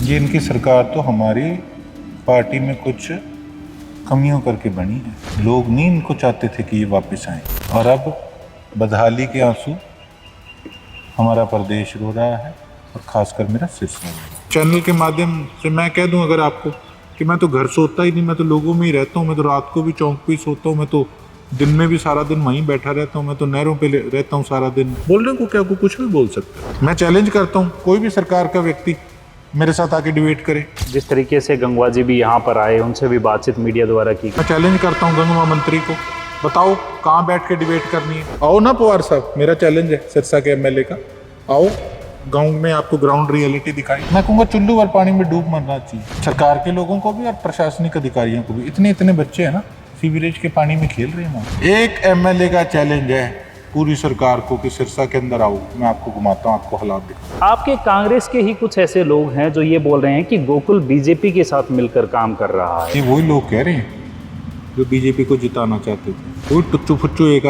ये इनकी सरकार तो हमारी पार्टी में कुछ कमियों करके बनी है। लोग नहीं इनको चाहते थे कि ये वापस आए, और अब बदहाली के आंसू हमारा प्रदेश रो रहा है, और खासकर मेरा सिरसा रो रहा है। चैनल के माध्यम से मैं कह दूं अगर आपको कि मैं तो घर सोता ही नहीं, मैं तो लोगों में ही रहता हूँ। मैं तो रात को भी चौक पे ही सोता हूँ, मैं तो दिन में भी सारा दिन वहीं बैठा रहता हूँ, मैं तो नहरों पे रहता हूँ सारा दिन। बोलने को क्या, को कुछ भी बोल सकता है। मैं चैलेंज करता हूँ, कोई भी सरकार का व्यक्ति मेरे साथ आके डिबेट करे। जिस तरीके से गंगवा जी भी यहाँ पर आए, उनसे भी बातचीत मीडिया द्वारा की। मैं चैलेंज करता हूँ गंगवा मंत्री को, बताओ कहाँ बैठ के डिबेट करनी है। आओ ना पवार साहब, मेरा चैलेंज है सिरसा के एमएलए का, आओ गाँव में आपको ग्राउंड रियलिटी दिखाई। मैं कहूँगा चुल्लू भर पानी में डूब मरना चाहिए सरकार के लोगों को भी और प्रशासनिक अधिकारियों को भी। इतने बच्चे हैं ना सीवरेज के पानी में खेल रहे हैं ना। एक एमएलए का चैलेंज है पूरी सरकार को कि सिरसा के अंदर आओ, मैं आपको घुमाता हूँ, आपको हालात दिखाता हूँ। आपके कांग्रेस के ही कुछ ऐसे लोग हैं जो ये बोल रहे हैं कि गोकुल बीजेपी के साथ मिलकर काम कर रहा है। ये वही लोग कह रहे हैं जो बीजेपी को जिताना चाहते थे। कोई टुच्चू फुच्चू एक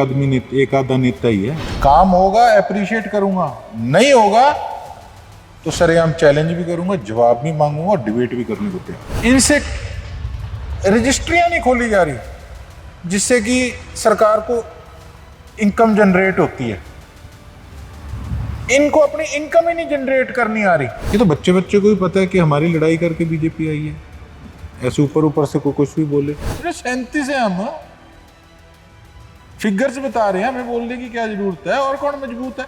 आधा नेता ही है। काम होगा अप्रिशिएट करूंगा, नहीं होगा तो सरेआम चैलेंज भी करूंगा, जवाब भी मांगूंगा और डिबेट भी करने को तैयार। इनसे रजिस्ट्रियां नहीं खोली जा रही जिससे कि सरकार को इनकम जनरेट होती है। इनको अपनी इनकम ही नहीं जनरेट करनी आ रही। ये तो बच्चे को भी पता है कि हमारी लड़ाई करके बीजेपी आई है। ऐसे ऊपर से कोई कुछ भी बोले। 37 है, हम फिगर्स बता रहे हैं, हमें बोलने की क्या जरूरत है। और कौन मजबूत है?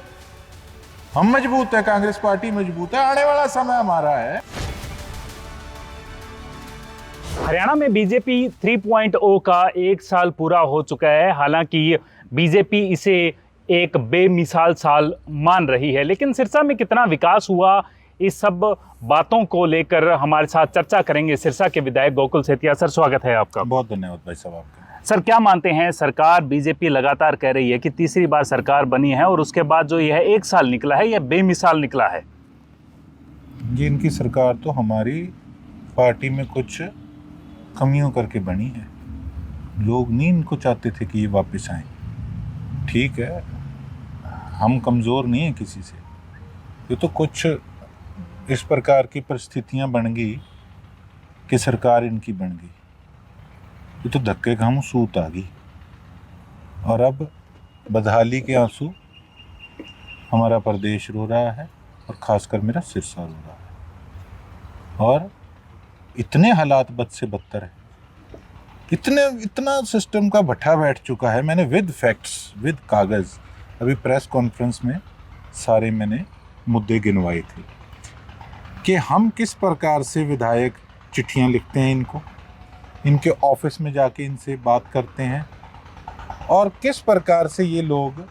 हम मजबूत है, कांग्रेस पार्टी मजबूत है। आने वाला समय हमारा है। हरियाणा में बीजेपी 3.0 का 1 साल पूरा हो चुका है। हालांकि बीजेपी इसे एक बेमिसाल साल मान रही है, लेकिन सिरसा में कितना विकास हुआ, इस सब बातों को लेकर हमारे साथ चर्चा करेंगे सिरसा के विधायक गोकुल सेतिया। सर, स्वागत है आपका। बहुत धन्यवाद भाई साहब आपका। सर, क्या मानते हैं, सरकार बीजेपी लगातार कह रही है कि तीसरी बार सरकार बनी है और उसके बाद जो यह 1 साल निकला है यह बेमिसाल निकला है। ये इनकी सरकार तो हमारी पार्टी में कुछ कमियों करके बनी है। लोग नहीं इनको चाहते थे कि ये वापस आए। ठीक है, हम कमज़ोर नहीं हैं किसी से। ये तो कुछ इस प्रकार की परिस्थितियां बन गई कि सरकार इनकी बन गई। ये तो धक्के का हम सूत आ गई, और अब बदहाली के आंसू हमारा प्रदेश रो रहा है, और खासकर मेरा सिरसा रो रहा है। और इतने हालात बद से बदतर है, इतना सिस्टम का भट्ठा बैठ चुका है। मैंने विद फैक्ट्स, विद कागज़, अभी प्रेस कॉन्फ्रेंस में सारे मैंने मुद्दे गिनवाए थे कि हम किस प्रकार से विधायक चिट्ठियां लिखते हैं इनको, इनके ऑफिस में जाके इनसे बात करते हैं, और किस प्रकार से ये लोग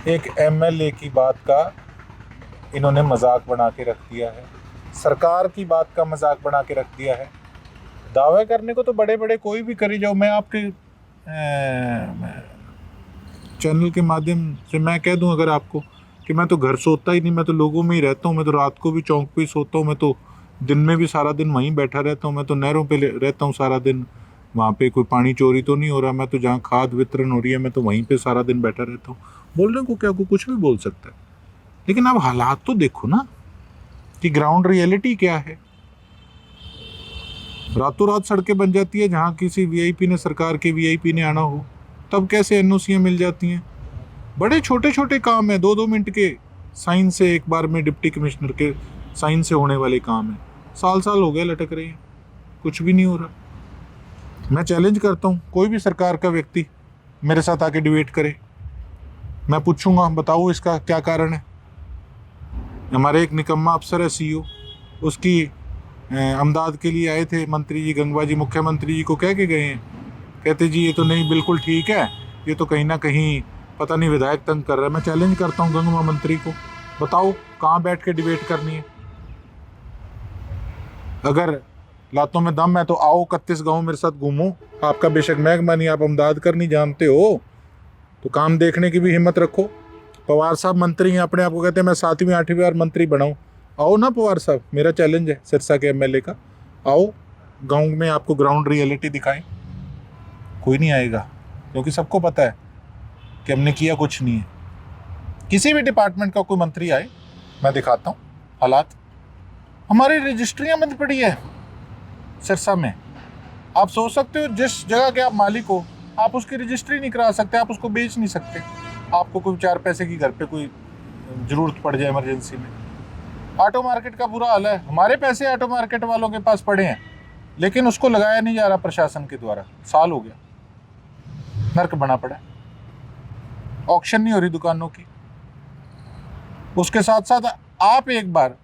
एक एमएलए की बात का इन्होंने मजाक बना के रख दिया है, सरकार की बात का मजाक बना के रख दिया है। दावे करने को तो बड़े बड़े कोई भी करी जाओ। मैं आपके चैनल के माध्यम से मैं कह दूं अगर आपको कि मैं तो घर सोता ही नहीं, मैं तो लोगों में ही रहता हूँ। मैं तो रात को भी चौक पे ही सोता हूँ, मैं तो दिन में भी सारा दिन वहीं बैठा रहता हूँ, मैं तो नहरों पे रहता हूँ सारा दिन। वहाँ पे कोई पानी चोरी तो नहीं हो रहा, मैं तो जहाँ खाद वितरण हो रही है मैं तो वहीं पे सारा दिन बैठा रहता हूँ। बोलने को क्या, को कुछ भी बोल सकता है। लेकिन अब हालात तो देखो ना कि ग्राउंड रियलिटी क्या है। रातों रात सड़कें बन जाती है, जहाँ किसी वीआईपी ने, सरकार के वीआईपी ने आना हो तब कैसे एनओसीयां मिल जाती हैं। बड़े छोटे काम है, 2-2 मिनट के साइन से, एक बार में डिप्टी कमिश्नर के साइन से होने वाले काम है। साल हो गए लटक रहे हैं, कुछ भी नहीं हो रहा। मैं चैलेंज करता हूँ, कोई भी सरकार का व्यक्ति मेरे साथ आके डिबेट करे। मैं पूछूंगा, बताओ इसका क्या कारण है। हमारे एक निकम्मा अफसर है सीईओ, उसकी अमदाद के लिए आए थे मंत्री जी, गंगवा जी मुख्यमंत्री जी को कह के गए हैं। कहते जी ये तो नहीं बिल्कुल ठीक है, ये तो कहीं ना कहीं पता नहीं विधायक तंग कर रहा है। मैं चैलेंज करता हूँ गंगवा मंत्री को, बताओ कहाँ बैठ के डिबेट करनी है। अगर लातों में दम है तो आओ 31 गाँव मेरे साथ घूमो। आपका बेशक महकमा नहीं, आप अमदाद कर नहीं जानते हो तो काम देखने की भी हिम्मत रखो। पवार साहब मंत्री हैं, अपने आप को कहते हैं मैं 7वीं 8वीं बार मंत्री बनाऊँ। आओ ना पवार साहब, मेरा चैलेंज है सिरसा के एमएलए का, आओ गाँव में आपको ग्राउंड रियलिटी दिखाएं। कोई नहीं आएगा, क्योंकि सबको पता है कि हमने किया कुछ नहीं है। किसी भी डिपार्टमेंट का कोई मंत्री आए, मैं दिखाता हूँ हालात, हमारी रजिस्ट्रियाँ बंद पड़ी है सिरसा में। आप सोच सकते हो जिस जगह के आप मालिक हो, आप उसकी रजिस्ट्री नहीं करा सकते, आप उसको बेच नहीं सकते। आपको कोई 4 पैसे की घर पे कोई ज़रूरत पड़ जाए इमरजेंसी में। ऑटो मार्केट का बुरा हाल है, हमारे पैसे ऑटो मार्केट वालों के पास पड़े हैं, लेकिन उसको लगाया नहीं जा रहा प्रशासन के द्वारा। साल हो गया, नर्क बना पड़ा है, ऑक्शन नहीं हो रही दुकानों की। उसके साथ साथ आप एक बार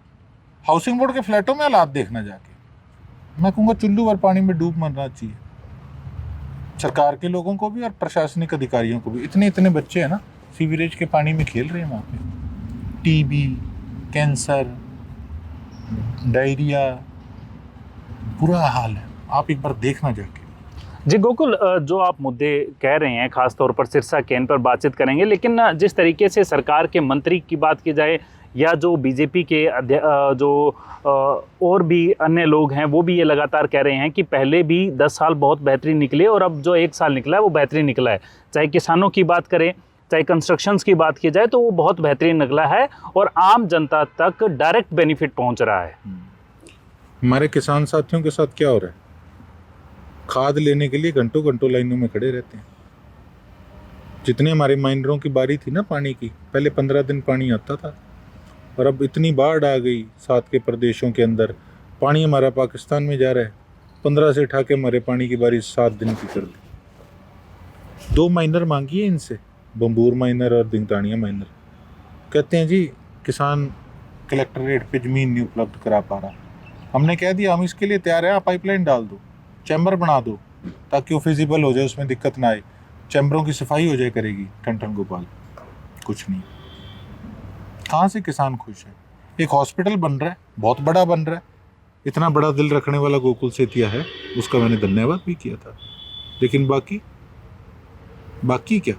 हाउसिंग बोर्ड के फ्लैटों में हालात देखना जाके, मैं कहूँगा चुल्लू भर पानी में डूब मरना चाहिए सरकार के लोगों को भी और प्रशासनिक अधिकारियों को भी। इतने इतने बच्चे हैं ना सीवरेज के पानी में खेल रहे हैं वहाँ पे, टीबी, कैंसर, डायरिया, बुरा हाल है। आप एक बार देखना जाके। जी गोकुल, जो आप मुद्दे कह रहे हैं खासतौर पर सिरसा कैन पर बातचीत करेंगे, लेकिन जिस तरीके से सरकार के मंत्री की बात की जाए या जो बीजेपी के और भी अन्य लोग हैं, वो भी ये लगातार कह रहे हैं कि पहले भी 10 साल बहुत बेहतरीन निकले और अब जो 1 साल निकला है वो बेहतरीन निकला है। चाहे किसानों की बात करें, चाहे कंस्ट्रक्शंस की बात की जाए, तो वो बहुत बेहतरीन निकला है और आम जनता तक डायरेक्ट बेनिफिट पहुंच रहा है। हमारे किसान साथियों के साथ क्या हो रहा है? खाद लेने के लिए घंटों घंटों लाइनों में खड़े रहते हैं। जितने हमारे माइनरों की बारी थी ना पानी की, पहले 15 दिन पानी आता था, और अब इतनी बाढ़ आ गई 7 के प्रदेशों के अंदर, पानी हमारा पाकिस्तान में जा रहा है। 15 से उठा के हमारे पानी की बारी 7 दिन की कर दी। 2 माइनर मांगी है इनसे, बम्बूर माइनर और दिंगतानिया माइनर। कहते हैं जी किसान कलेक्टर रेट पे ज़मीन नहीं उपलब्ध करा पा रहा। हमने कह दिया हम इसके लिए तैयार हैं, आप पाइपलाइन डाल दो, चैम्बर बना दो, ताकि वो फिजिबल हो जाए, उसमें दिक्कत ना आए, चैम्बरों की सफाई हो जाए करेगी टन गोपाल। कुछ नहीं, कहाँ से किसान खुश है? एक हॉस्पिटल बन रहा है, बहुत बड़ा बन रहा है, इतना बड़ा दिल रखने वाला गोकुल सेतिया है, उसका मैंने धन्यवाद भी किया था। लेकिन बाकी क्या?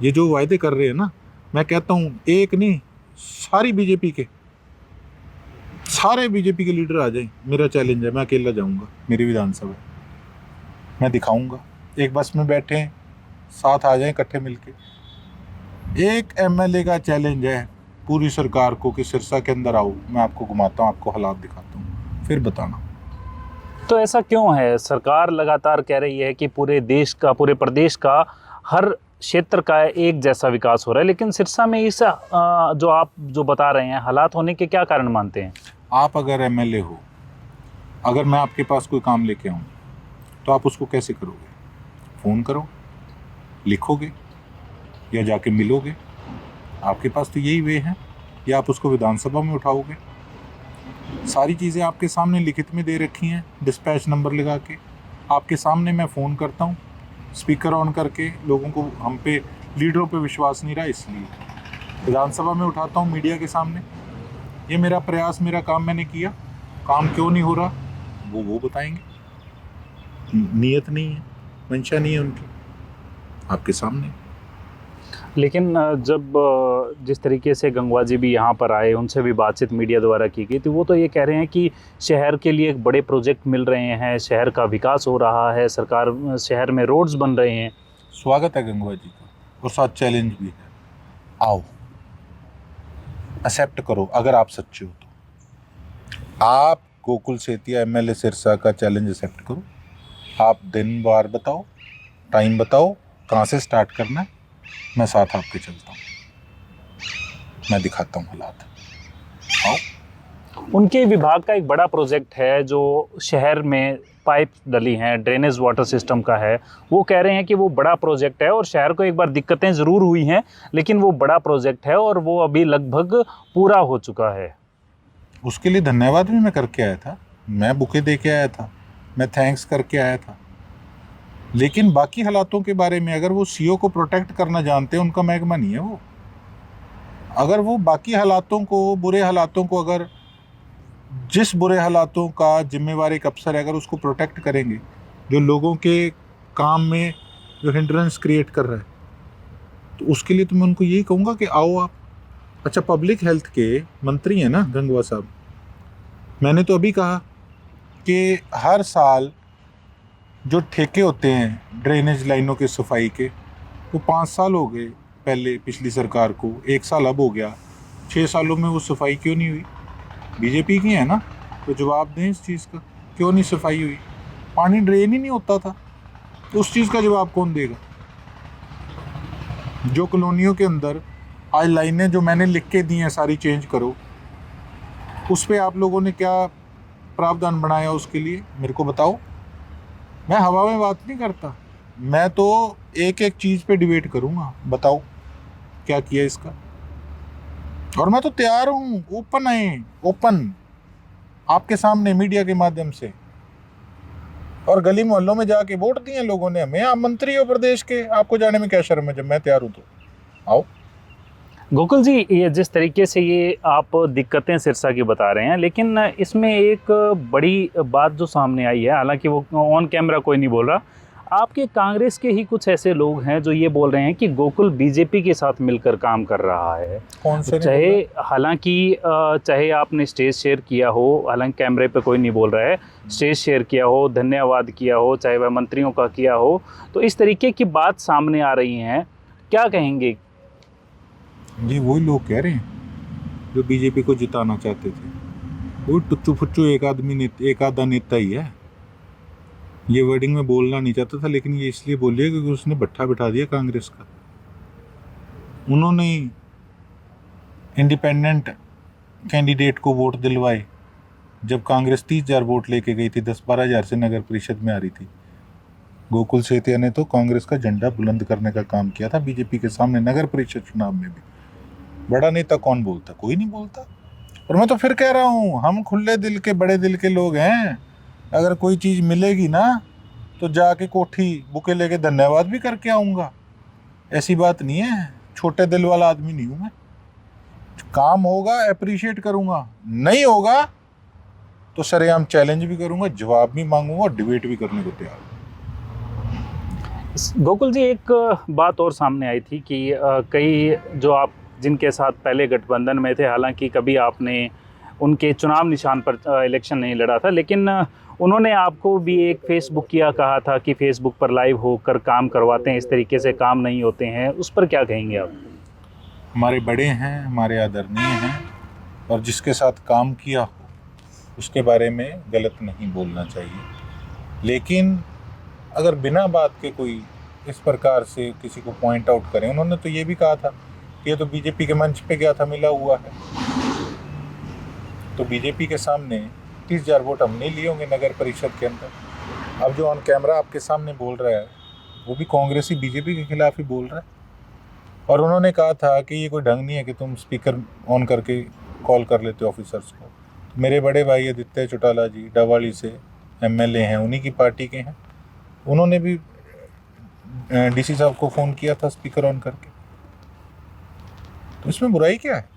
ये जो वायदे कर रहे हैं ना, मैं कहता हूँ एक नहीं, सारे बीजेपी के लीडर आ जाएं, मेरा चैलेंज है, मैं अकेला जाऊँगा मेरी विधानसभा, मैं दिखाऊँगा। एक बस में बैठे साथ आ जाएं इकट्ठे मिलके। एक एमएलए का चैलेंज है पूरी सरकार को कि सिरसा के अंदर आओ, मैं आपको घुमाता हूँ, आपको हालात दिखाता हूँ, फिर बताना। तो ऐसा क्यों है? सरकार लगातार कह रही है कि पूरे देश का, पूरे प्रदेश का, हर क्षेत्र का एक जैसा विकास हो रहा है, लेकिन सिरसा में इस जो आप जो बता रहे हैं हालात होने के क्या कारण मानते हैं? आप अगर एमएलए हो, अगर मैं आपके पास कोई काम लेके आऊँ तो आप उसको कैसे करोगे? फ़ोन करो, लिखोगे, या जाके मिलोगे? आपके पास तो यही वे है, या आप उसको विधानसभा में उठाओगे? सारी चीज़ें आपके सामने लिखित में दे रखी हैं, डिस्पैच नंबर लगा के आपके सामने मैं फ़ोन करता हूँ, स्पीकर ऑन करके। लोगों को हम पे, लीडरों पे विश्वास नहीं रहा, इसलिए विधानसभा में उठाता हूँ मीडिया के सामने। ये मेरा प्रयास, मेरा काम मैंने किया। काम क्यों नहीं हो रहा वो बताएंगे। नीयत नहीं है, मंशा नहीं है उनकी, आपके सामने। लेकिन जब जिस तरीके से गंगवा जी भी यहाँ पर आए, उनसे भी बातचीत मीडिया द्वारा की गई, तो वो तो ये कह रहे हैं कि शहर के लिए एक बड़े प्रोजेक्ट मिल रहे हैं, शहर का विकास हो रहा है, सरकार शहर में रोड्स बन रहे हैं। स्वागत है गंगवा जी का, और साथ चैलेंज भी है। आओ, एक्सेप्ट करो, अगर आप सच्चे हो तो। आप गोकुल सेतिया एमएलए सिरसा का चैलेंज एक्सेप्ट करो। आप दिन बार बताओ, टाइम बताओ, कहाँ से स्टार्ट करना है, मैं साथ आपके चलता हूँ, मैं दिखाता हूँ हालात। आओ। उनके विभाग का एक बड़ा प्रोजेक्ट है जो शहर में पाइप डली हैं, ड्रेनेज वाटर सिस्टम का है। वो कह रहे हैं कि वो बड़ा प्रोजेक्ट है और शहर को एक बार दिक्कतें ज़रूर हुई हैं, लेकिन वो बड़ा प्रोजेक्ट है और वो अभी लगभग पूरा हो चुका है। उसके लिए धन्यवाद भी मैं करके आया था, मैं बुके दे के आया था, मैं थैंक्स करके आया था। लेकिन बाकी हालातों के बारे में अगर वो सीओ को प्रोटेक्ट करना जानते हैं, उनका महकमा नहीं है वो। अगर वो बाकी हालातों को, बुरे हालातों को, अगर जिस बुरे हालातों का जिम्मेवार एक अफसर है, अगर उसको प्रोटेक्ट करेंगे, जो लोगों के काम में जो हिंड्रेंस क्रिएट कर रहा है, तो उसके लिए तो मैं उनको यही कहूँगा कि आओ आप। अच्छा, पब्लिक हेल्थ के मंत्री हैं ना गंगवा साहब, मैंने तो अभी कहा कि हर साल जो ठेके होते हैं ड्रेनेज लाइनों के सफाई के, वो 5 साल हो गए पहले पिछली सरकार को, 1 साल अब हो गया, 6 सालों में वो सफाई क्यों नहीं हुई? बीजेपी की है ना, तो जवाब दें इस चीज़ का, क्यों नहीं सफाई हुई? पानी ड्रेन ही नहीं होता था, तो उस चीज़ का जवाब कौन देगा? जो कॉलोनियों के अंदर आज लाइनें जो मैंने लिख के दी हैं सारी चेंज करो, उस पर आप लोगों ने क्या प्रावधान बनाया उसके लिए, मेरे को बताओ। मैं हवा में बात नहीं करता, मैं तो एक एक चीज़ पे डिबेट करूँगा। बताओ क्या किया इसका। और मैं तो तैयार हूँ, ओपन है, ओपन आपके सामने मीडिया के माध्यम से। और गली मोहल्लों में जाके वोट दिए लोगों ने हमें, आप मंत्री हो प्रदेश के, आपको जाने में क्या शर्म है? जब मैं तैयार हूँ तो आओ। गोकुल जी, ये जिस तरीके से ये आप दिक्कतें सिरसा की बता रहे हैं, लेकिन इसमें एक बड़ी बात जो सामने आई है, हालांकि वो ऑन कैमरा कोई नहीं बोल रहा, आपके कांग्रेस के ही कुछ ऐसे लोग हैं जो ये बोल रहे हैं कि गोकुल बीजेपी के साथ मिलकर काम कर रहा है। कौन से? चाहे हालांकि चाहे आपने स्टेज शेयर किया हो, हालांकि कैमरे पे कोई नहीं बोल रहा है, स्टेज शेयर किया हो, धन्यवाद किया हो, चाहे वह मंत्रियों का किया हो, तो इस तरीके की बात सामने आ रही हैं, क्या कहेंगे? जी वही लोग कह रहे हैं जो बीजेपी को जिताना चाहते थे, वो टुच्चू फुच्चू एक आधा नेता ही है। ये वर्डिंग में बोलना नहीं चाहता था, लेकिन ये इसलिए बोलिए क्योंकि उसने भट्ठा बिठा दिया कांग्रेस का। उन्होंने इंडिपेंडेंट कैंडिडेट को वोट दिलवाए जब कांग्रेस 30,000 वोट लेके गई थी, 10-12 हज़ार से नगर परिषद में आ रही थी। गोकुल सेतिया ने तो कांग्रेस का झंडा बुलंद करने का काम किया था बीजेपी के सामने नगर परिषद चुनाव में भी। बड़ा नेता कौन बोलता? कोई नहीं बोलता। और मैं तो फिर कह रहा हूँ, हम खुले दिल के बड़े दिल के लोग हैं। अगर कोई चीज़ मिलेगी ना तो जाके कोठी बुके लेके धन्यवाद भी करके आऊँगा, ऐसी बात नहीं है। छोटे दिल वाला आदमी नहीं हूँ मैं। काम होगा अप्रिशिएट करूँगा, नहीं होगा तो सरेआम चैलेंज भी करूँगा, जवाब भी मांगूंगा और डिबेट भी करने को तैयार हूँ। गोकुल जी, एक बात और सामने आई थी कि कई जो आप जिनके साथ पहले गठबंधन में थे, हालांकि कभी आपने उनके चुनाव निशान पर इलेक्शन नहीं लड़ा था, लेकिन उन्होंने आपको भी एक फेसबुक किया, कहा था कि फेसबुक पर लाइव होकर काम करवाते हैं, इस तरीके से काम नहीं होते हैं, उस पर क्या कहेंगे आप? हमारे बड़े हैं, हमारे आदरणीय हैं, और जिसके साथ काम किया हो उसके बारे में गलत नहीं बोलना चाहिए। लेकिन अगर बिना बात के कोई इस प्रकार से किसी को पॉइंट आउट करें, उन्होंने तो ये भी कहा था कि ये तो बीजेपी के मंच पे गया था, मिला हुआ है। तो बीजेपी के सामने 30,000 वोट हम नहीं लिए होंगे नगर परिषद के अंदर। अब जो ऑन कैमरा आपके सामने बोल रहा है वो भी कांग्रेसी बीजेपी के खिलाफ ही बोल रहा है। और उन्होंने कहा था कि ये कोई ढंग नहीं है कि तुम स्पीकर ऑन करके कॉल कर लेते हो ऑफिसर्स को। तो मेरे बड़े भाई आदित्य चौटाला जी डवाली से एमएलए हैं, उन्हीं की पार्टी के हैं, उन्होंने भी डीसी साहब को फ़ोन किया था स्पीकर ऑन करके। तो इसमें बुराई क्या है?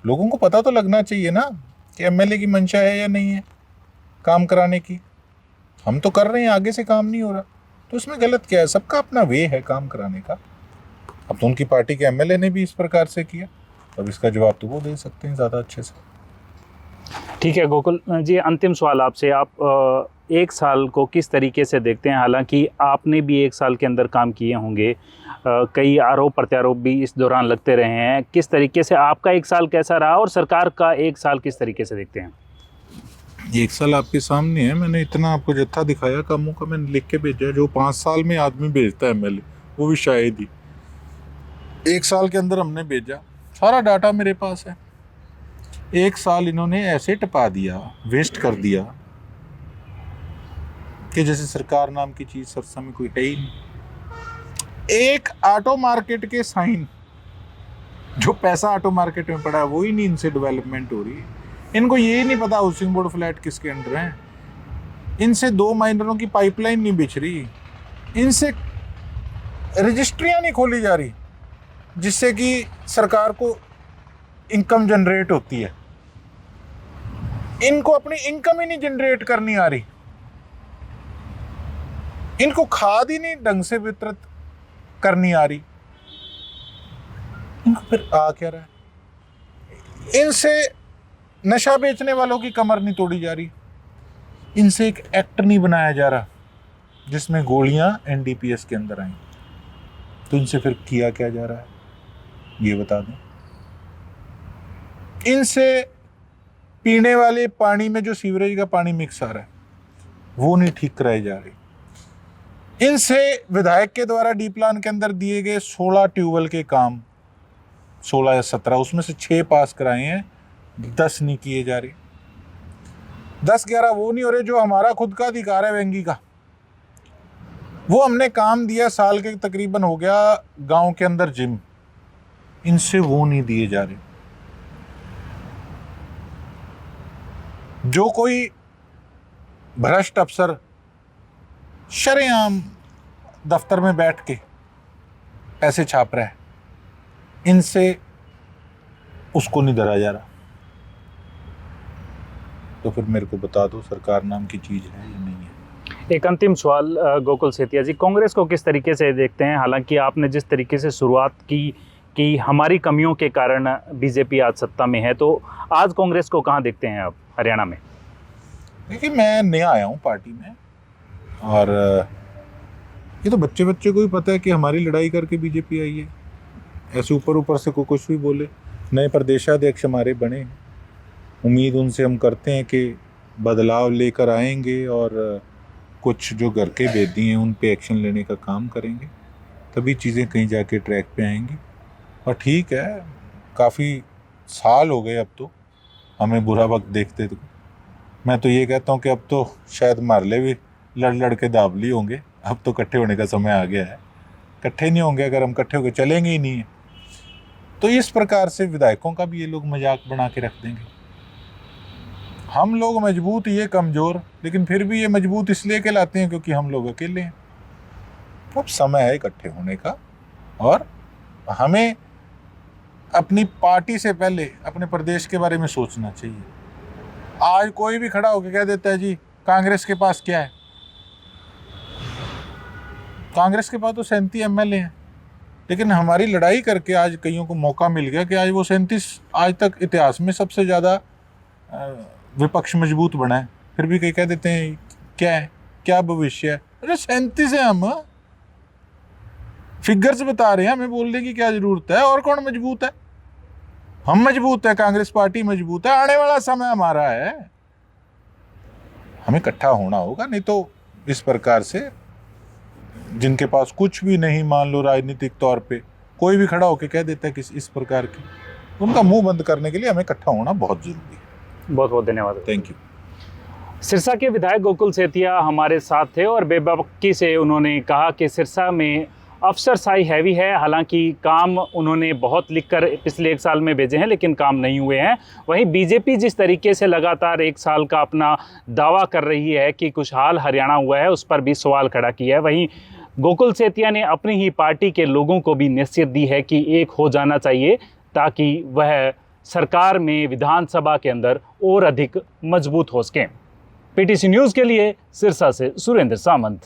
लोगों को पता तो लगना चाहिए ना कि एमएलए की मंशा है या नहीं है काम कराने की। हम तो कर रहे हैं, आगे से काम नहीं हो रहा, तो इसमें गलत क्या है? सबका अपना वे है काम कराने का। अब तो उनकी पार्टी के एमएलए ने भी इस प्रकार से किया, अब इसका जवाब तो वो दे सकते हैं ज़्यादा अच्छे से। ठीक है गोकुल जी, अंतिम सवाल आपसे, आप एक साल को किस तरीके से देखते हैं? हालांकि आपने भी एक साल के अंदर काम किए होंगे, कई आरोप प्रत्यारोप भी इस दौरान लगते रहे हैं, किस तरीके से आपका एक साल कैसा रहा और सरकार का एक साल किस तरीके से देखते हैं? एक साल आपके सामने है, मैंने इतना आपको जत्था दिखाया कामों का, मैंने लिख के भेजा। जो 5 साल में आदमी भेजता है एमएलए, वो भी शायद ही 1 साल के अंदर हमने भेजा। सारा डाटा मेरे पास है। 1 साल इन्होंने ऐसे टपा दिया, वेस्ट कर दिया कि जैसे सरकार नाम की चीज़ सरसा में कोई है ही नहीं। एक ऑटो मार्केट के साइन, जो पैसा ऑटो मार्केट में पड़ा है वो ही नहीं इनसे डेवलपमेंट हो रही है। इनको ये नहीं पता हाउसिंग बोर्ड फ्लैट किसके अंडर हैं। इनसे 2 माइनरों की पाइपलाइन नहीं बिछ रही, इनसे रजिस्ट्रियाँ नहीं खोली जा रही जिससे कि सरकार को इनकम जनरेट होती है। इनको अपनी इनकम ही नहीं जनरेट करनी आ रही, इनको खाद ही नहीं ढंग से वितरित करनी आ रही, इनको फिर आ क्या रहा है? इनसे नशा बेचने वालों की कमर नहीं तोड़ी जा रही, इनसे एक एक्ट नहीं बनाया जा रहा जिसमें गोलियां एनडीपीएस के अंदर आई। तो इनसे फिर किया क्या जा रहा है ये बता दें। इनसे पीने वाले पानी में जो सीवरेज का पानी मिक्स आ रहा है वो नहीं ठीक कराई जा रही। इनसे विधायक के द्वारा डी प्लान के अंदर दिए गए 16 ट्यूबवेल के काम, 16 या 17, उसमें से 6 पास कराए हैं, 10 नहीं किए जा रहे। 10-11 वो नहीं हो रहे जो हमारा खुद का अधिकार है वेंगी का, वो हमने काम दिया, साल के तकरीबन हो गया गांव के अंदर जिम, इनसे वो नहीं दिए जा रहे। जो कोई भ्रष्ट अफसर शरेआम दफ्तर में बैठ के पैसे छाप रहा है, इनसे उसको नहीं धरा जा रहा। तो फिर मेरे को बता दो सरकार नाम की चीज है या नहीं है। एक अंतिम सवाल गोकुल सेतिया जी, कांग्रेस को किस तरीके से देखते हैं? हालांकि आपने जिस तरीके से शुरुआत की कि हमारी कमियों के कारण बीजेपी आज सत्ता में है, तो आज कांग्रेस को कहाँ देखते हैं आप हरियाणा में? देखिए, मैं नया आया हूँ पार्टी में, और ये तो बच्चे बच्चे को ही पता है कि हमारी लड़ाई करके बीजेपी आई है। ऐसे ऊपर ऊपर से कोई कुछ भी बोले। नए प्रदेशाध्यक्ष हमारे बने हैं, उम्मीद उनसे हम करते हैं कि बदलाव लेकर आएंगे और कुछ जो घर के भेदी हैं उन पे एक्शन लेने का काम करेंगे, तभी चीज़ें कहीं जाके ट्रैक पे आएंगी। और ठीक है, काफ़ी साल हो गए अब तो हमें बुरा वक्त देखते। तो मैं तो ये कहता हूँ कि अब तो शायद मारले भी लड़ लड़ के दाबली होंगे, अब तो इकट्ठे होने का समय आ गया है। इकट्ठे नहीं होंगे, अगर हम इकट्ठे होकर चलेंगे ही नहीं है तो इस प्रकार से विधायकों का भी ये लोग मजाक बना के रख देंगे। हम लोग मजबूत, ये कमज़ोर, लेकिन फिर भी ये मजबूत इसलिए कहलाते हैं क्योंकि हम लोग अकेले हैं। अब समय है इकट्ठे होने का, और हमें अपनी पार्टी से पहले अपने प्रदेश के बारे में सोचना चाहिए। आज कोई भी खड़ा होकर कह देता है जी कांग्रेस के पास क्या है। कांग्रेस के पास तो 37 MLA हैं, लेकिन हमारी लड़ाई करके आज कईयों को मौका मिल गया कि आज वो 37 आज तक इतिहास में सबसे ज़्यादा विपक्ष मजबूत बना है। फिर भी कई कह देते हैं क्या है, क्या भविष्य है। अरे 37 है, हम फिगर्स बता रहे हैं, हमें बोलने की क्या ज़रूरत है। और कौन मजबूत है? हम मजबूत है, कांग्रेस पार्टी मजबूत है। आने वाला समय हमारा है, हमें इकट्ठा होना होगा, नहीं तो इस प्रकार से जिनके पास कुछ भी नहीं, मान लो राजनीतिक तौर पे कोई भी खड़ा होकर कह देता है कि इस प्रकार की, उनका मुंह बंद करने के लिए हमें इकट्ठा होना बहुत जरूरी है। बहुत बहुत धन्यवाद। Thank you. सिरसा के विधायक गोकुल सेतिया हमारे साथ थे और बेबाकी से उन्होंने कहा कि सिरसा में अफसरशाही हैवी है। हालांकि काम उन्होंने बहुत लिखकर पिछले 1 साल में भेजे हैं, लेकिन काम नहीं हुए हैं। वहीं बीजेपी जिस तरीके से लगातार 1 साल का अपना दावा कर रही है कि खुशहाल हरियाणा हुआ है, उस पर भी सवाल खड़ा किया है। वहीं गोकुल सेतिया ने अपनी ही पार्टी के लोगों को भी नसीहत दी है कि एक हो जाना चाहिए, ताकि वह सरकार में, विधानसभा के अंदर और अधिक मजबूत हो सकें। पीटीसी न्यूज़ के लिए सिरसा से सुरेंद्र सामंत।